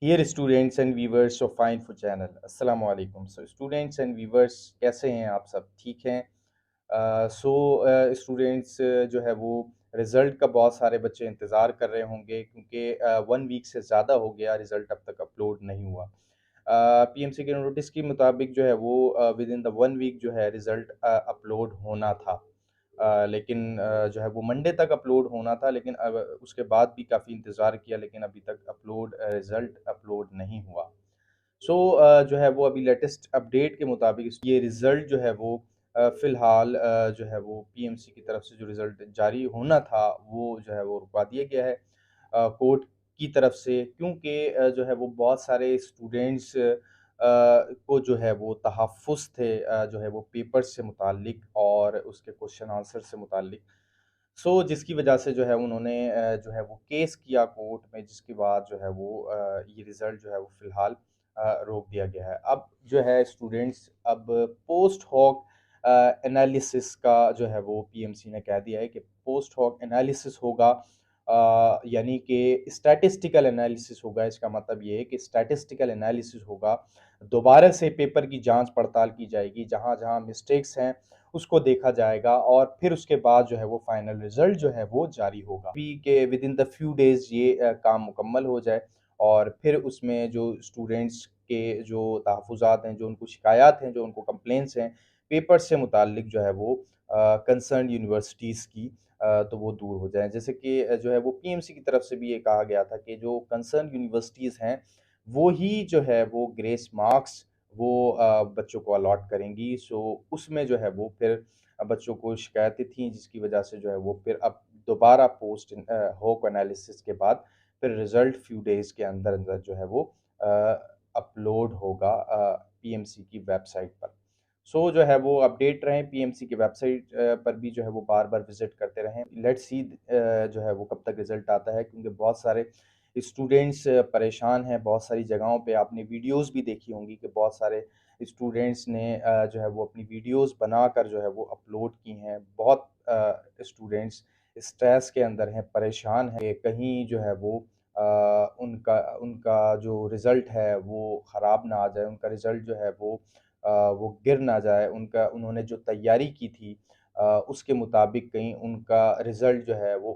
Dear students and viewers of fine food channel, अस्सलाम वालेकुम। So students and viewers, कैसे हैं आप सब? ठीक हैं? स्टूडेंट्स जो है वो रिज़ल्ट का बहुत सारे बच्चे इंतज़ार कर रहे होंगे, क्योंकि 1 वीक से ज़्यादा हो गया, रिज़ल्ट अब तक अपलोड नहीं हुआ। पीएमसी के नोटिस के मुताबिक जो है वो विद इन द 1 वीक जो है रिज़ल्ट अपलोड होना था। लेकिन जो है वो मंडे तक अपलोड होना था, लेकिन अब उसके बाद भी काफ़ी इंतज़ार किया, लेकिन अभी तक रिज़ल्ट अपलोड नहीं हुआ। जो है वो अभी लेटेस्ट अपडेट के मुताबिक ये रिज़ल्ट जो है वो फ़िलहाल जो है वो पीएमसी की तरफ से जो रिज़ल्ट जारी होना था, वो जो है वो रुकवा दिया गया है कोर्ट की तरफ से, क्योंकि जो है वो बहुत सारे स्टूडेंट्स को जो है वो तहफ़्फ़ुज़ थे जो है वो पेपर से मुताल्लिक और उसके क्वेश्चन आंसर से मुताल्लिक। जिसकी वजह से जो है उन्होंने जो है वो केस किया कोर्ट में, जिसके बाद जो है वो ये रिज़ल्ट जो है वो फ़िलहाल रोक दिया गया है। अब जो है स्टूडेंट्स अब पोस्ट हॉक एनालिसिस का जो है वो पीएमसी ने कह दिया है कि पोस्ट हॉक एनालिसिस होगा, यानी कि स्टैटिस्टिकल एनालिसिस होगा। इसका मतलब ये है कि स्टैटिस्टिकल एनालिसिस होगा, दोबारा से पेपर की जाँच पड़ताल की जाएगी, जहाँ-जहाँ मिस्टेक्स हैं उसको देखा जाएगा और फिर उसके बाद जो है वो फाइनल रिज़ल्ट जो है वो जारी होगा। अभी के विदिन द फ्यू डेज़ ये काम मुकम्मल हो जाए और फिर उसमें जो स्टूडेंट्स के जो तहफ़्फ़ुज़ात हैं, जो उनको शिकायत हैं, जो उनको कंप्लेंट्स हैं, पेपर से मुताल्लिक जो है वो कंसर्न्ड यूनिवर्सिटीज़ की, तो वो दूर हो जाएँ। जैसे कि जो है वो पीएमसी की तरफ से भी ये कहा गया था कि जो कंसर्न्ड यूनिवर्सिटीज़ हैं, वो ही जो है वो ग्रेस मार्क्स वो बच्चों को अलॉट करेंगी। उसमें जो है वो फिर बच्चों को शिकायतें थीं, जिसकी वजह से जो है वो फिर अब दोबारा होक एनालिसिस के बाद फिर रिज़ल्ट फ्यू डेज़ के अंदर-अंदर जो है वो अ, अपलोड होगा पीएमसी की वेबसाइट पर। जो है वो अपडेट रहें पीएमसी की वेबसाइट पर भी जो है वो बार-बार विज़िट करते रहें। लेट्स सी जो है वो कब तक रिज़ल्ट आता है, क्योंकि बहुत सारे स्टूडेंट्स परेशान हैं। बहुत सारी जगहों पे आपने वीडियोज़ भी देखी होंगी कि बहुत सारे स्टूडेंट्स ने जो है वो अपनी वीडियोज़ बनाकर जो है वो अपलोड की हैं। बहुत स्टूडेंट्स स्ट्रेस के अंदर हैं, परेशान हैं कि कहीं जो है वो उनका उनका जो रिज़ल्ट है वो ख़राब ना आ जाए, उनका रिज़ल्ट जो है वो गिर ना जाए, उन्होंने जो तैयारी की थी उसके मुताबिक कहीं उनका रिज़ल्ट जो है वो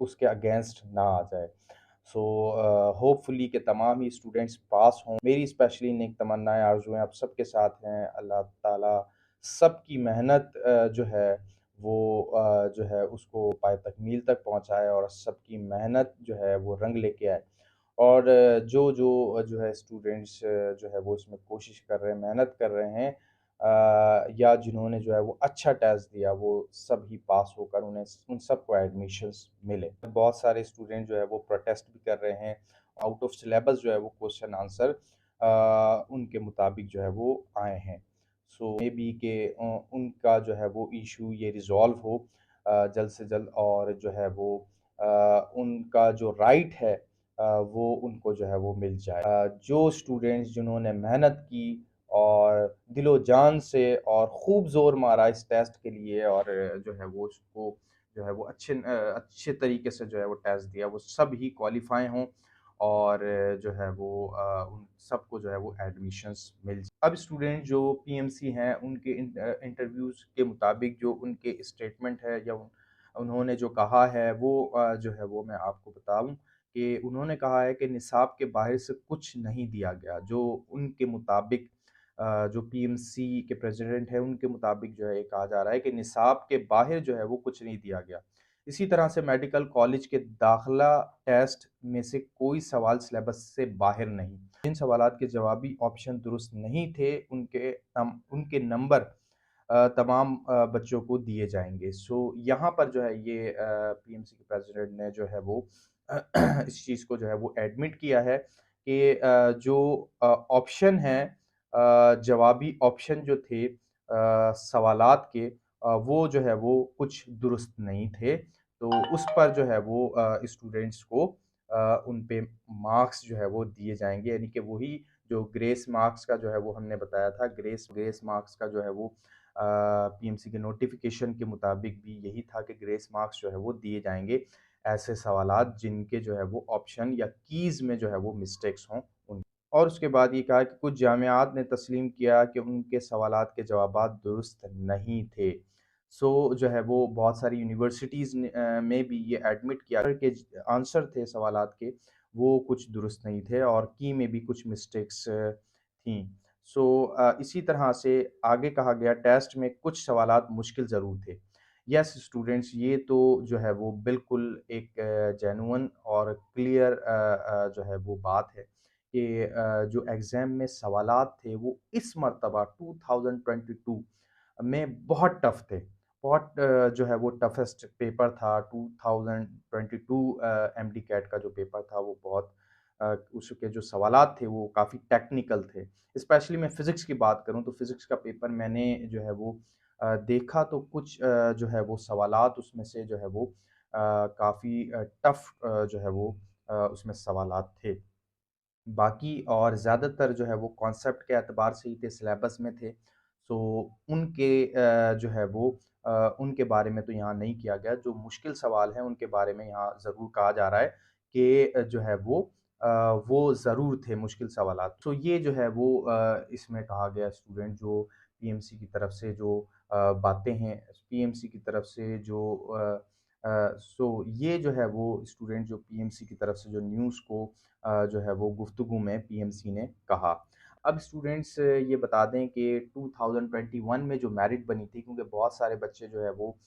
उसके अगेंस्ट ना आ जाए। होपफुली कि तमाम ही स्टूडेंट्स पास हों। मेरी स्पेशली नेक तमन्नाएँ, आरज़ुएँ आप सबके साथ हैं। अल्लाह ताला सबकी मेहनत जो है वो जो है उसको पाए तकमील तक पहुँचाए और सबकी मेहनत जो है वो रंग लेके आए। और जो है स्टूडेंट्स जो है वो इसमें कोशिश कर रहे हैं, मेहनत कर रहे हैं, या जिन्होंने जो है वो अच्छा टेस्ट दिया, वो सभी पास होकर उन्हें उन सबको एडमिशन्स मिले। बहुत सारे स्टूडेंट जो है वो प्रोटेस्ट भी कर रहे हैं, आउट ऑफ सिलेबस जो है वो क्वेश्चन आंसर उनके मुताबिक जो है वो आए हैं। मे बी के उनका जो है वो इशू ये रिज़ॉल्व हो जल्द से जल्द, और जो है वो उनका जो राइट है वो उनको जो है वो मिल जाए। जो स्टूडेंट्स जिन्होंने मेहनत की और दिलो-जान से और खूब ज़ोर मारा इस टेस्ट के लिए, और जो है वो उसको जो है वो अच्छे तरीके से जो है वो टेस्ट दिया, वो सब ही क्वालीफ़ाई हों और जो है वो उन सबको जो है वो एडमिशन्स मिल जाए। अब स्टूडेंट जो पीएमसी हैं, उनके इंटरव्यूज़ के मुताबिक जो उनके स्टेटमेंट है या उन्होंने जो कहा है वो जो है वो मैं आपको बताऊँ कि उन्होंने कहा है कि निसाब के बाहर से कुछ नहीं दिया गया। जो उनके मुताबिक जो पीएमसी के प्रेज़िडेंट हैं, उनके मुताबिक जो है ये कहा जा रहा है कि निसाब के बाहर जो है वो कुछ नहीं दिया गया। इसी तरह से मेडिकल कॉलेज के दाखिला टेस्ट में से कोई सवाल सिलेबस से बाहर नहीं। जिन सवालात के जवाबी ऑप्शन दुरुस्त नहीं थे, उनके नंबर तमाम बच्चों को दिए जाएँगे। यहाँ पर जो है ये पीएमसी के प्रेज़िडेंट ने जो है वो इस चीज़ को जो है वो एडमिट किया है कि जो ऑप्शन हैं, जवाबी ऑप्शन जो थे सवालात के, वो जो है वो कुछ दुरुस्त नहीं थे। तो उस पर जो है वो स्टूडेंट्स को उन पे मार्क्स जो है वो दिए जाएँगे, यानी कि वही जो ग्रेस मार्क्स का जो है वो हमने बताया था, ग्रेस ग्रेस मार्क्स का जो है वो पीएमसी के नोटिफ़िकेशन के मुताबिक भी यही था कि ग्रेस मार्क्स जो है वो दिए जाएँगे ऐसे सवालात जिनके जो है वो ऑप्शन या कीज़ में जो है वो मिस्टेक्स हों उन और उसके बाद ये कहा कि कुछ जामियात ने तस्लीम किया कि उनके सवालात के जवाबात दुरुस्त नहीं थे। सो जो है वो बहुत सारी यूनिवर्सिटीज़ ने में भी ये एडमिट किया कि ज आंसर थे सवालात के, वो कुछ दुरुस्त नहीं थे और की में भी कुछ मिस्टेक्स थीं। सो इसी तरह से आगे कहा गया टेस्ट में कुछ सवालात मुश्किल ज़रूर थे। यस स्टूडेंट्स ये तो जो है वो बिल्कुल एक जेन्युइन और क्लियर जो है वो बात है कि जो एग्ज़ाम में सवालात थे वो इस मर्तबा 2022 में बहुत टफ़ थे। बहुत जो है वो टफ़ेस्ट पेपर था 2022 एमडी कैट का जो पेपर था वो बहुत उसके जो सवालात थे वो काफ़ी टेक्निकल थे। स्पेशली मैं फ़िज़िक्स की बात करूँ तो फ़िज़िक्स का पेपर मैंने जो है वो देखा तो कुछ जो है वो सवालात उसमें से जो है वो काफ़ी टफ़ जो है वो उसमें सवालात थे। बाकी और ज़्यादातर जो है वो कॉन्सेप्ट के एतबार से ही थे, सिलेबस में थे। सो उनके जो है वो उनके बारे में तो यहाँ नहीं किया गया। जो मुश्किल सवाल हैं उनके बारे में यहाँ ज़रूर कहा जा रहा है कि जो है वो ज़रूर थे मुश्किल सवालात। तो ये जो है वो इसमें कहा गया स्टूडेंट जो पीएमसी की तरफ से जो बातें हैं, पीएमसी की तरफ से जो सो ये जो है वो स्टूडेंट जो पीएमसी की तरफ से जो न्यूज़ को जो है वो गुफ्तगू में पीएमसी ने कहा। अब स्टूडेंट्स ये बता दें कि 2021 में जो मेरिट बनी थी क्योंकि बहुत सारे बच्चे जो है वो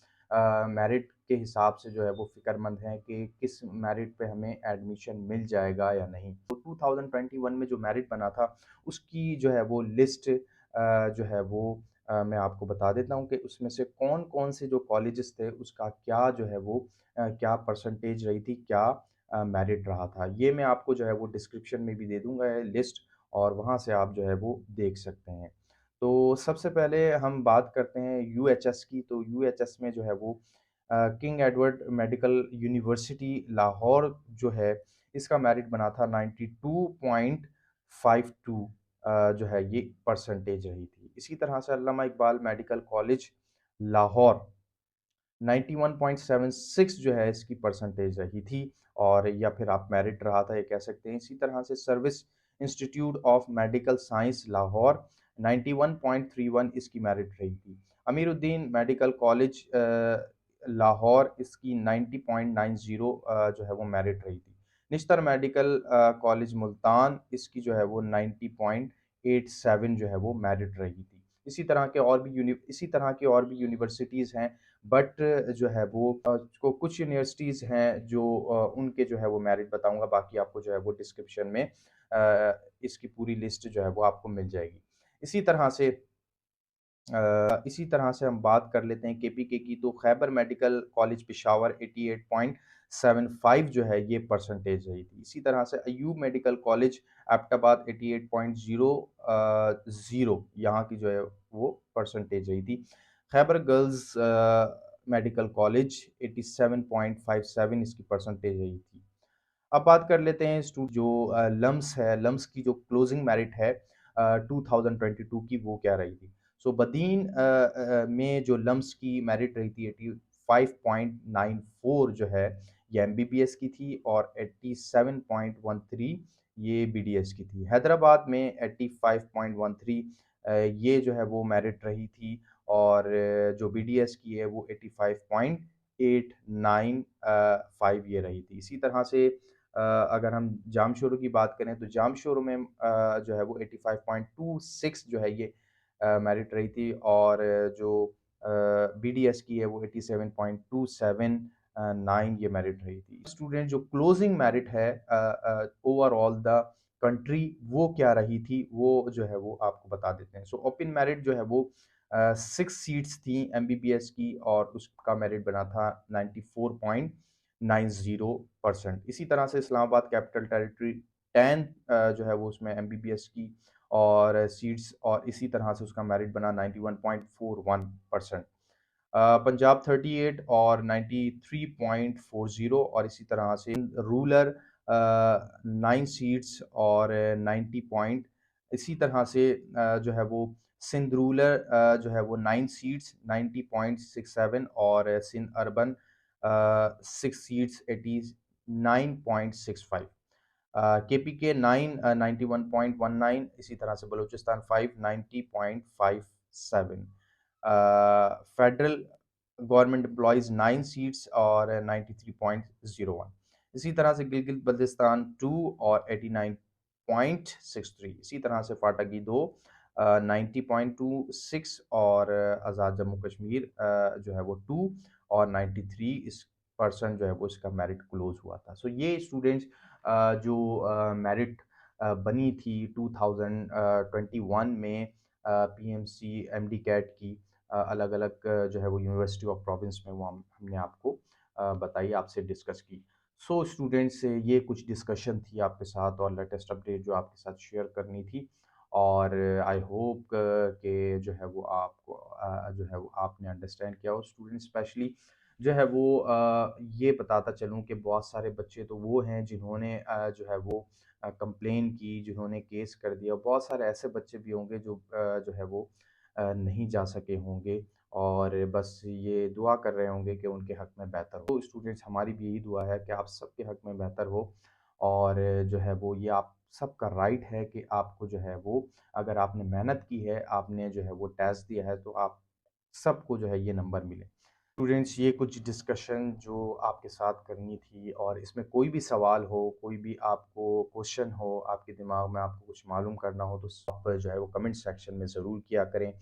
मेरिट के हिसाब से जो है वो फ़िक्रमंद हैं कि किस मेरिट पे हमें एडमिशन मिल जाएगा या नहीं। तो 2021 में जो मेरिट बना था उसकी जो है वो लिस्ट जो है वो मैं आपको बता देता हूँ कि उसमें से कौन-कौन से जो कॉलेजेस थे उसका क्या जो है वो क्या परसेंटेज रही थी, क्या मेरिट रहा था। ये मैं आपको जो है वो डिस्क्रिप्शन में भी दे दूँगा ये लिस्ट और वहाँ से आप जो है वो देख सकते हैं। तो सबसे पहले हम बात करते हैं यूएचएस की, तो यूएचएस में जो है वो king Edward medical university Lahore जो है, इसका मेरिट बना था 92.52 जो है ये परसेंटेज रही थी। इसी तरह से अल्लामा इकबाल मेडिकल कॉलेज लाहौर 91.76 जो है इसकी परसेंटेज रही थी और या फिर आप मेरिट रहा था ये कह सकते हैं। इसी तरह से service institute of medical science Lahore 91.31 इसकी मेरिट रही थी। अमीरुद्दीन मेडिकल कॉलेज लाहौर इसकी 90.90 जो है वो मेरिट रही थी। निश्तर मेडिकल कॉलेज मुल्तान इसकी जो है वो 90.87 जो है वो मेरिट रही थी। इसी तरह के और भी यूनिवर्सिटीज़ हैं बट जो है वो को कुछ यूनिवर्सिटीज़ हैं जो उनके जो है वो मेरिट बताऊँगा, बाकी आपको जो है वो डिस्क्रिप्शन में इसकी पूरी लिस्ट जो है वो आपको मिल जाएगी। इसी तरह से इसी तरह से हम बात कर लेते हैं केपीके की, तो खैबर मेडिकल कॉलेज पेशावर 88.75 जो है ये परसेंटेज रही थी। इसी तरह से अय्यूब मेडिकल कॉलेज एबटाबाद 88.0 यहाँ की जो है वो परसेंटेज रही थी। खैबर गर्ल्स मेडिकल कॉलेज 87.57 इसकी परसेंटेज रही थी। अब बात कर लेते हैं जो लम्स है, लम्स की जो क्लोजिंग मेरिट है 2022 की वो क्या रही थी। सो बदीन में जो लम्स की मेरिट रही थी 85.94 जो है ये एमबीबीएस की थी और 87.13 ये बीडीएस की थी। हैदराबाद में 85.13 ये जो है वो मेरिट रही थी और जो बीडीएस की है वो 85.895 ये रही थी। इसी तरह से अगर हम जामशोरों की बात करें तो जामशोरों में जो है वो 85.26 जो है ये मेरिट रही थी और जो बीडीएस की है वो 87.279 ये मेरिट रही थी। स्टूडेंट जो क्लोजिंग मेरिट है ओवरऑल द कंट्री वो क्या रही थी वो जो है वो आपको बता देते हैं। सो ओपन मेरिट जो है वो 6 सीट्स थी एमबीबीएस की और उसका मेरिट बना था 94.90%। इसी तरह से इस्लामाबाद कैपिटल टेरिटरी 10 जो है वो उसमें एमबीबीएस की और सीट्स और इसी तरह से उसका मेरिट बना 91.41%। पंजाब 38 और 93.40 और इसी तरह से रूरल 9 सीट्स और 90 पॉइंट इसी तरह से जो है वो सिंध रूरल जो है वो 9 सीट्स 90.67 और सिंध अर्बन 6 सीट्स 89.65, केपीके 9 91.19, इसी तरह से Balochistan 5 90.57, federal government employees 9 seats और 93.01, इसी तरह से गिलगित बल्तिस्तान 2 और 89.63, इसी तरह से फाटगी 2 90.26 और आज़ाद जम्मू कश्मीर जो है वो 2 और 93 इस परसेंट जो है वो इसका मेरिट क्लोज हुआ था। सो ये स्टूडेंट्स जो मेरिट बनी थी 2021 में पीएमसी एमडी कैट की अलग-अलग जो है वो यूनिवर्सिटी ऑफ प्रोविंस में वो हमने आपको बताई, आपसे डिस्कस की। सो स्टूडेंट्स ये कुछ डिस्कशन थी आपके साथ और लेटेस्ट अपडेट जो आपके साथ शेयर करनी थी, और आई होप कि जो है वो आपको जो है वो आपने अंडरस्टैंड किया हो। स्टूडेंट स्पेशली जो है वो ये बताता चलूँ कि बहुत सारे बच्चे तो वो हैं जिन्होंने जो है वो कंप्लेन की, जिन्होंने केस कर दिया। बहुत सारे ऐसे बच्चे भी होंगे जो जो है वो नहीं जा सके होंगे और बस ये दुआ कर रहे होंगे कि उनके हक़ में बेहतर हो। तो स्टूडेंट्स हमारी भी यही दुआ है कि आप सबके हक़ में बेहतर हो, और जो है वो ये आप सबका राइट है कि आपको जो है वो, अगर आपने मेहनत की है, आपने जो है वो टेस्ट दिया है, तो आप सबको जो है ये नंबर मिले। स्टूडेंट्स ये कुछ डिस्कशन जो आपके साथ करनी थी, और इसमें कोई भी सवाल हो, कोई भी आपको क्वेश्चन हो, आपके दिमाग में आपको कुछ मालूम करना हो, तो आप जो है वो कमेंट सेक्शन में ज़रूर किया करें।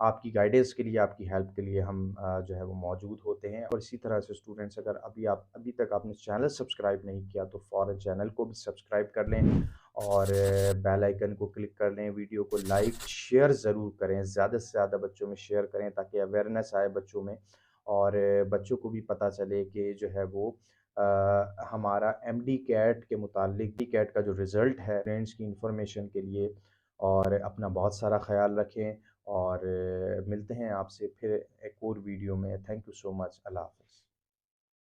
आपकी गाइडेंस के लिए, आपकी हेल्प के लिए हम जो है वो मौजूद होते हैं। और इसी तरह से स्टूडेंट्स, अगर अभी तक आपने चैनल सब्सक्राइब नहीं किया तो फ़ौरन चैनल को भी सब्सक्राइब कर लें और बेल आइकन को क्लिक कर लें। वीडियो को लाइक शेयर ज़रूर करें, ज़्यादा से ज़्यादा बच्चों में शेयर करें ताकि अवेयरनेस आए बच्चों में, और बच्चों को भी पता चले कि जो है वो हमारा एमडी कैट के मुतालिक, डी कैट का जो रिज़ल्ट है, फ्रेंड्स की इंफॉर्मेशन के लिए। और अपना बहुत सारा ख्याल रखें, और मिलते हैं आपसे फिर एक और वीडियो में। Thank you so much. अल्लाह हाफ़िज़।